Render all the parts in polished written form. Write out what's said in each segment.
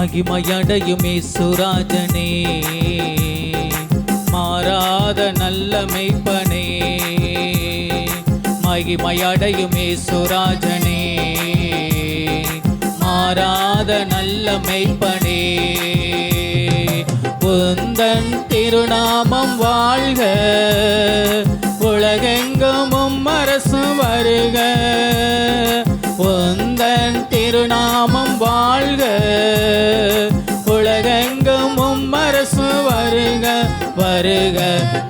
மகிமையடையும் இயேசுராஜனே, மாறாத நல்ல மெய்ப்பனே. மகிமையடையும் இயேசுராஜனே, மாறாத நல்ல மெய்ப்பனே. உந்தன் திருநாமம் வாழ்க, உலகெங்கும் அரசு வருக. உந்தன் திருநாமம் வாழ்க, உலகெங்கும் அரசு வருக. வருக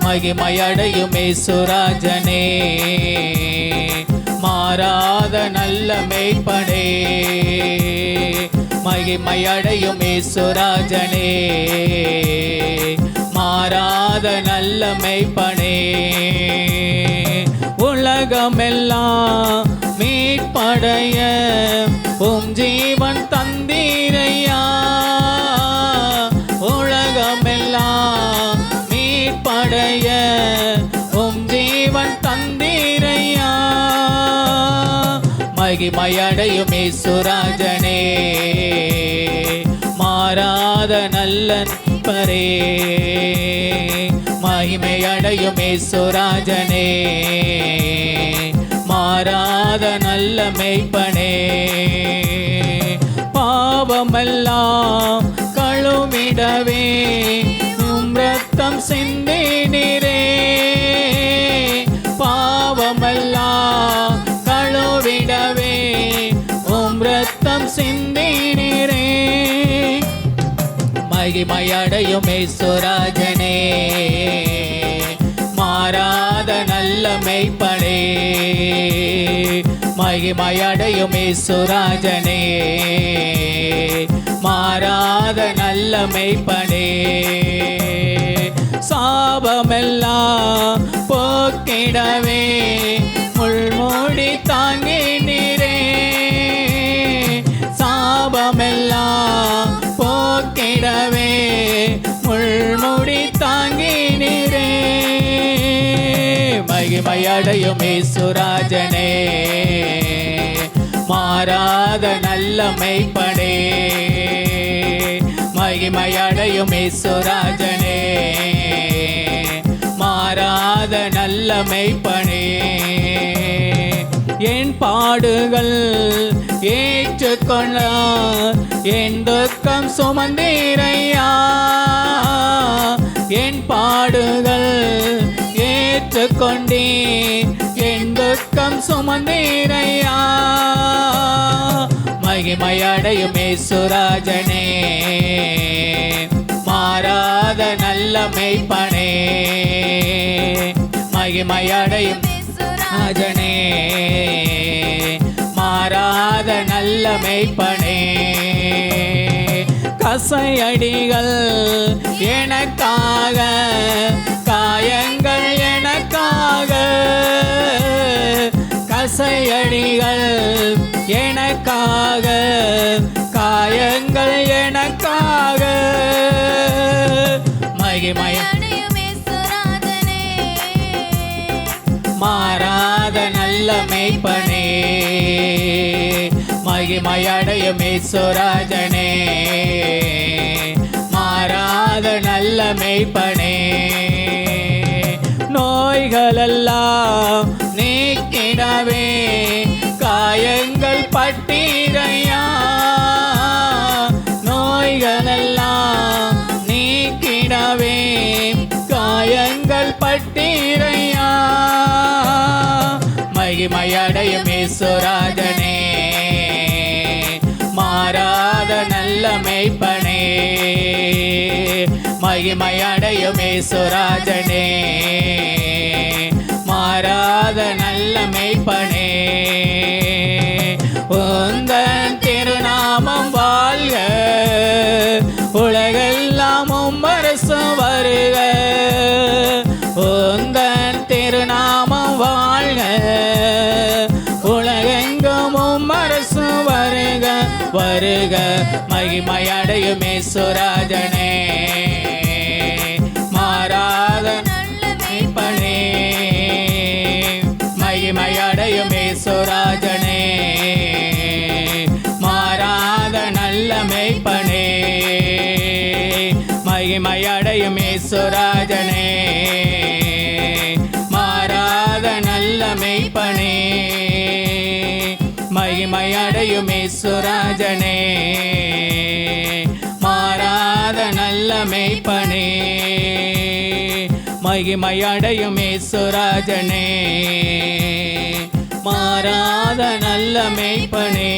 மகிமையடையும் இயேசுராஜனே, மாறாத நல்ல மெய்ப்பனே. மகிமையடையும் இயேசுராஜனே, மாறாத நல்ல மெய்ப்பனே. உலகமெல்லாம் மீட்படைய ஜீவன் தந்தீரையா. உலகமெல்லாம் மீட்படைய ஜீவன் தந்தீரையா. மகிமையடையும் இயேசுராஜனே, மாறாத நல்ல மெய்ப்பரே. மகிமையடையும் இயேசுராஜனே, மாறாத நல்ல மெய்ப்பனே. பாவமெல்லாம் கழுவிடவே இரத்தம் சிந்தினீரே. பாவமெல்லாம் கழுவிடவே இரத்தம் சிந்தினீரே. மகிமையடையும் இயேசுராஜனே, மாறாத நல்ல மெய்ப்பனே. மகிமையடையும் இயேசுராஜனே, மாறாத நல்ல மெய்ப்பனே. சாபமெல்லாம் போக்கிடவே முள்மூடி தாங்கினீரே. சாபமெல்லாம் போக்கிடவே முள்மூடி தாங்கினீரே. மகிமையடையும் இயேசுராஜனே, மாறாத நல்ல மெய்ப்பனே. மகிமையடையும் இயேசுராஜனே, மாறாத நல்ல மெய்ப்பனே. என் பாடுகள் ஏற்றுக்கொள்ள என் துக்கம் சுமந்தீரையா. என் பாடுகள் ஏற்றுக்கொண்டே என் துக்கம் சுமந்தீரையா. மகிமையடையும் இயேசுராஜனே, மாறாத நல்ல மெய்ப்பனே. மகிமையடையும் இயேசுராஜனே, மாறாத நல்ல மெய்ப்பனே. கசையடிகள் எனக்காக, காயங்கள் எனக்காக. கசையடிகள் எனக்காக, காயங்கள் எனக்காக. மகிமையடையும் இயேசுராஜனே, மாறாத நல்ல மெய்ப்பனே. மகிமையடையும் இயேசுராஜனே, மாறாத நல்ல மெய்ப்பனே. நோய்களெல்லாம் நீக்கிடவே காயங்கள் பட்டீரையா. நோய்களெல்லாம் நீக்கிடவே காயங்கள் பட்டீரையா. மகிமையடையும் இயேசுராஜனே, மாறாத நல்ல மெய்ப்பனே. மகிமையடையும் இயேசுராஜனே, மாறாத நல்ல மெய்ப்பனே. உந்தன் திருநாமம் வாழ்க, உலகெல்லாம் அரசு வருக. உந்தன் திருநாமம் வாழ்க, உலகெங்கும் அரசு வருக. வருக மகிமையடையும் இயேசுராஜனே, மாறாத நல்ல மெய்ப்பனே. மகிமையடையும் இயேசுராஜனே, மாறாத நல்ல மெய்ப்பனே. மகிமையடையும் இயேசுராஜனே மாறாத நல்ல மெய்ப்பனே மகிமையடையும் இயேசுராஜனே மாறாத நல்ல மெய்ப்பனே மகிமையடையும் இயேசுராஜனே மாறாத நல்ல மெய்ப்பனே